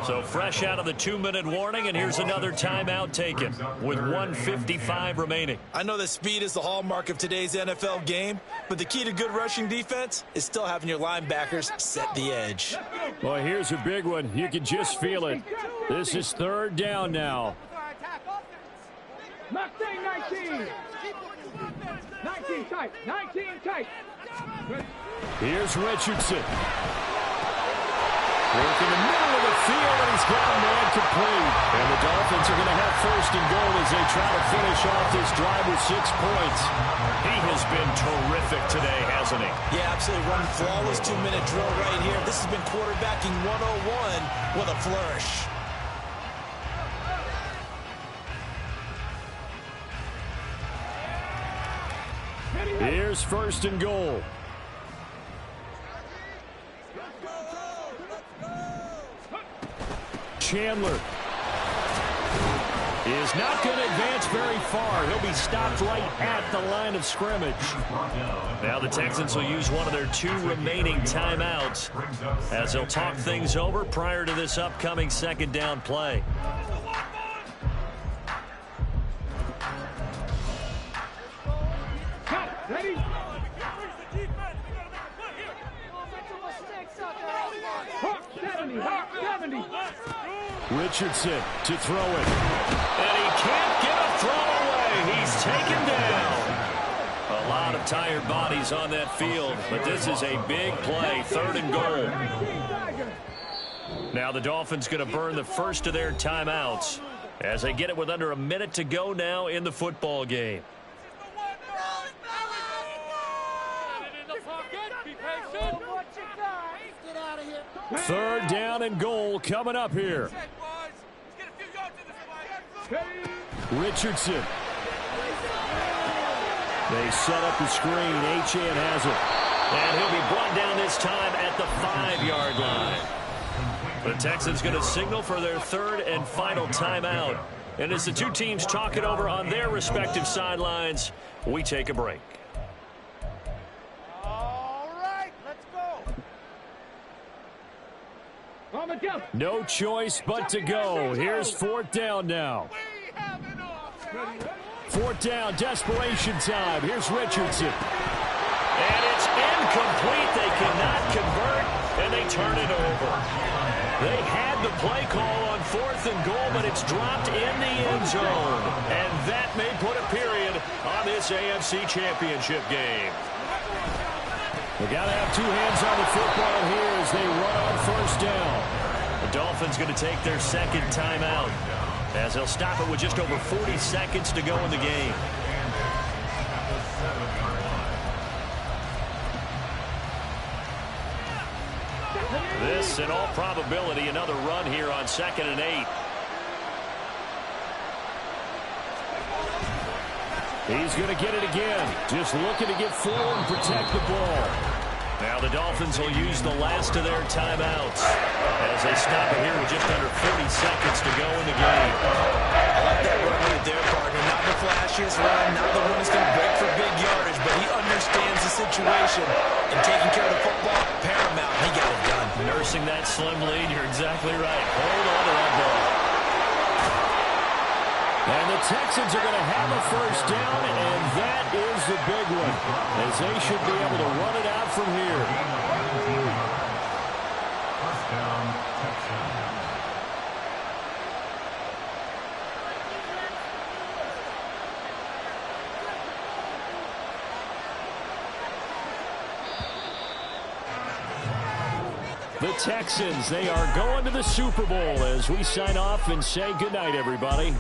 So fresh out of the 2-minute warning, and here's another timeout taken with 1:55 remaining.
I know that speed is the hallmark of today's NFL game, but the key to good rushing defense is still having your linebackers set the edge.
Well, here's a big one. You can just feel it. This is 3rd down now.
19 tight. 19 tight.
Here's Richardson. Work in the middle of the field, and he's got a man complete. And the Dolphins are going to have 1st and goal as they try to finish off this drive with 6 points. He has been terrific today, hasn't he?
Yeah, absolutely. Run flawless 2-minute drill right here. This has been quarterbacking 101 with a flourish.
Here's 1st and goal. Chandler is not going to advance very far. He'll be stopped right at the line of scrimmage. Now the Texans will use one of their 2 remaining timeouts as they'll talk things over prior to this upcoming 2nd down play.
Ready? Hawk 70.
Richardson to throw it. And he can't get a throw away. He's taken down. A lot of tired bodies on that field, but this is a big play, 3rd and goal. Now the Dolphins going to burn the first of their timeouts as they get it with under a minute to go now in the football game. Third down and goal coming up here. Richardson. They set up the screen. Achane has it. And he'll be brought down this time at the 5-yard line. The Texans going to signal for their 3rd and final timeout. And as the 2 teams talk it over on their respective sidelines, we take a break. No choice but to go. Here's 4th down now. 4th down, desperation time. Here's Richardson. And it's incomplete. They cannot convert, and they turn it over. They had the play call on 4th and goal, but it's dropped in the end zone. And that may put a period on this AFC Championship game. They got to have two hands on the football here as they run on 1st down. The Dolphins going to take their second timeout as they'll stop it with just over 40 seconds to go in the game. This, in all probability, another run here on 2nd and 8. He's going to get it again. Just looking to get forward and protect the ball. Now the Dolphins will use the last of their timeouts as they stop it here with just under 40 seconds to go in the game.
I like that run right there, partner. Not the flashiest run, not the one that's going to break for big yardage, but he understands the situation. And taking care of the football, paramount. He got it done.
Nursing that slim lead, you're exactly right. Hold on to that ball. And the Texans are going to have a 1st down, and that is the big one, as they should be able to run it out from here.
1st down, Texans.
The Texans, they are going to the Super Bowl as we sign off and say goodnight, everybody.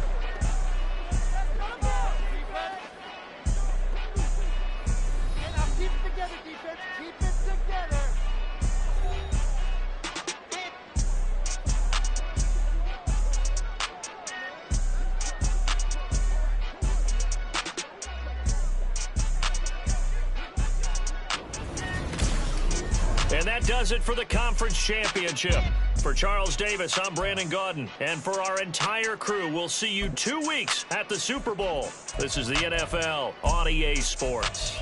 And that does it for the Conference Championship. For Charles Davis, I'm Brandon Gaudin. And for our entire crew, we'll see you 2 weeks at the Super Bowl. This is the NFL on EA Sports.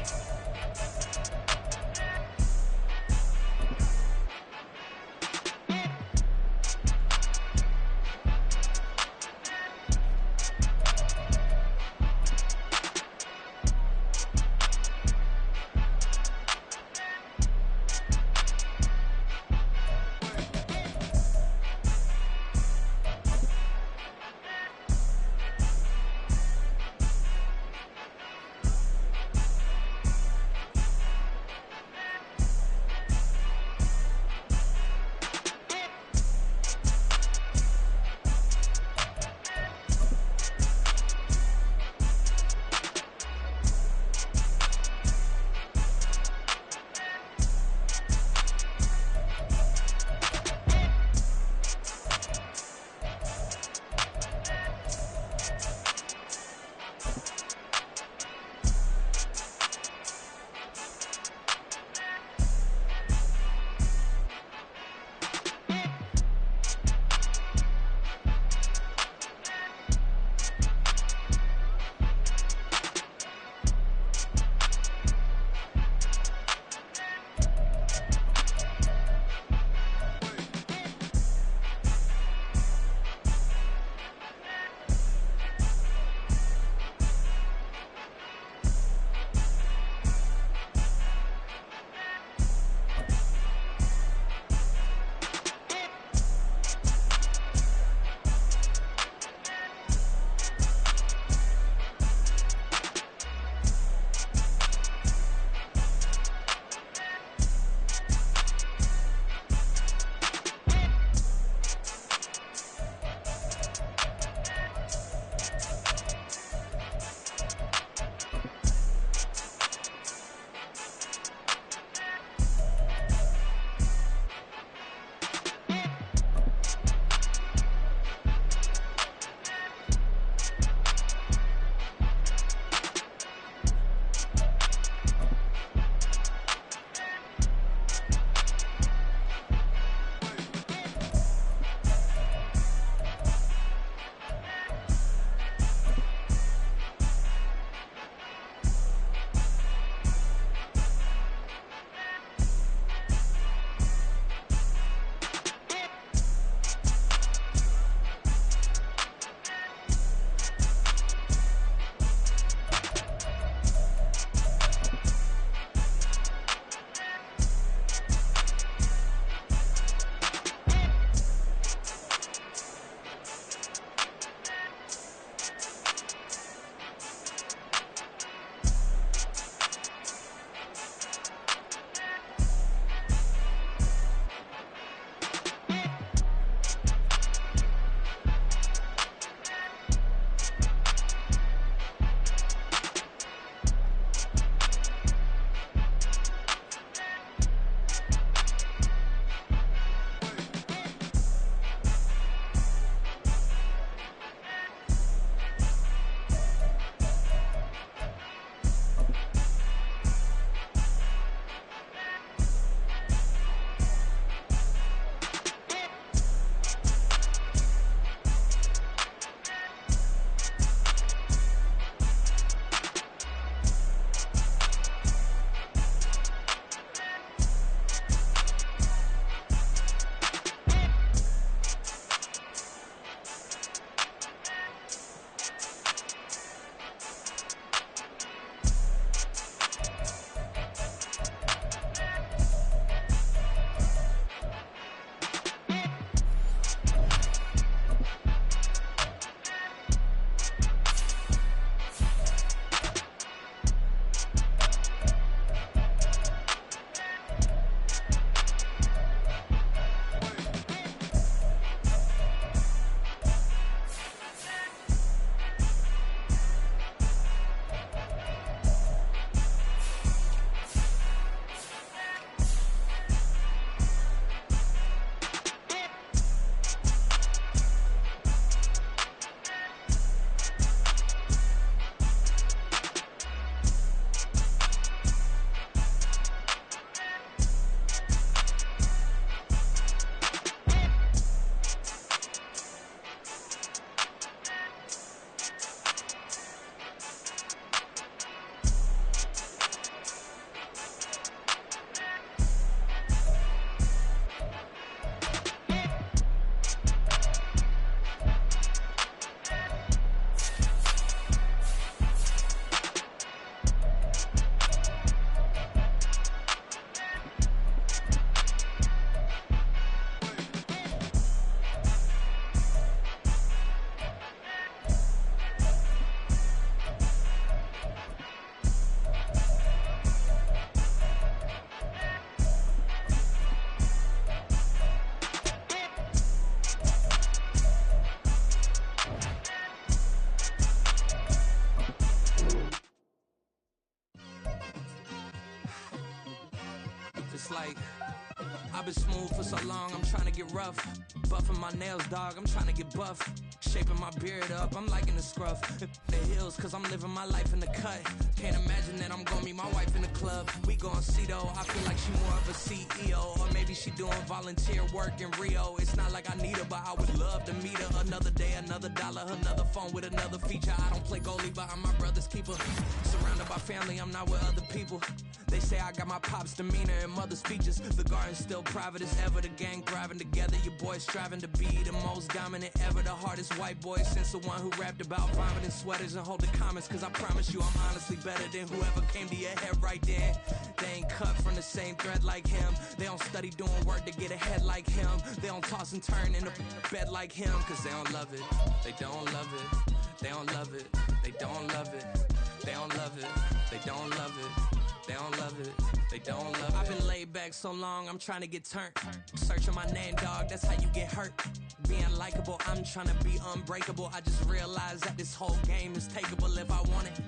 like I've been smooth for so long, I'm trying to get rough. Buffing my nails, dog, I'm trying to get buff. Shaping my beard up, I'm liking the scruff. The hills, cause I'm living my life in the cut. Can't imagine that I'm gonna meet my wife in the club. We gon' see though, I feel like she more of a CEO. Or maybe she doing volunteer work in Rio. It's not like I need her, but I would love to meet her. Another day, another dollar, another phone with another feature. I don't play goalie, but I'm my brother's keeper. Surrounded by family, I'm not with other people. They say I got my pop's demeanor and mother's features. The garden's still private as ever. The gang thriving together. Your boys striving to be the most dominant ever. The hardest white boy since the one who rapped about vomiting sweaters and holding comments. Cause I promise you I'm honestly better than whoever came to your head right then. They ain't cut from the same thread like him. They don't study doing work to get ahead like him. They don't toss and turn in a bed like him. Cause they don't love it. They don't love it. They don't love it. They don't love it. They don't love it. They don't love it. They don't love it, they don't love it. I've been laid back so long, I'm trying to get turned. Searching my name, dog, that's how you get hurt. Being likable, I'm trying to be unbreakable. I just realized that this whole game is takeable if I want it.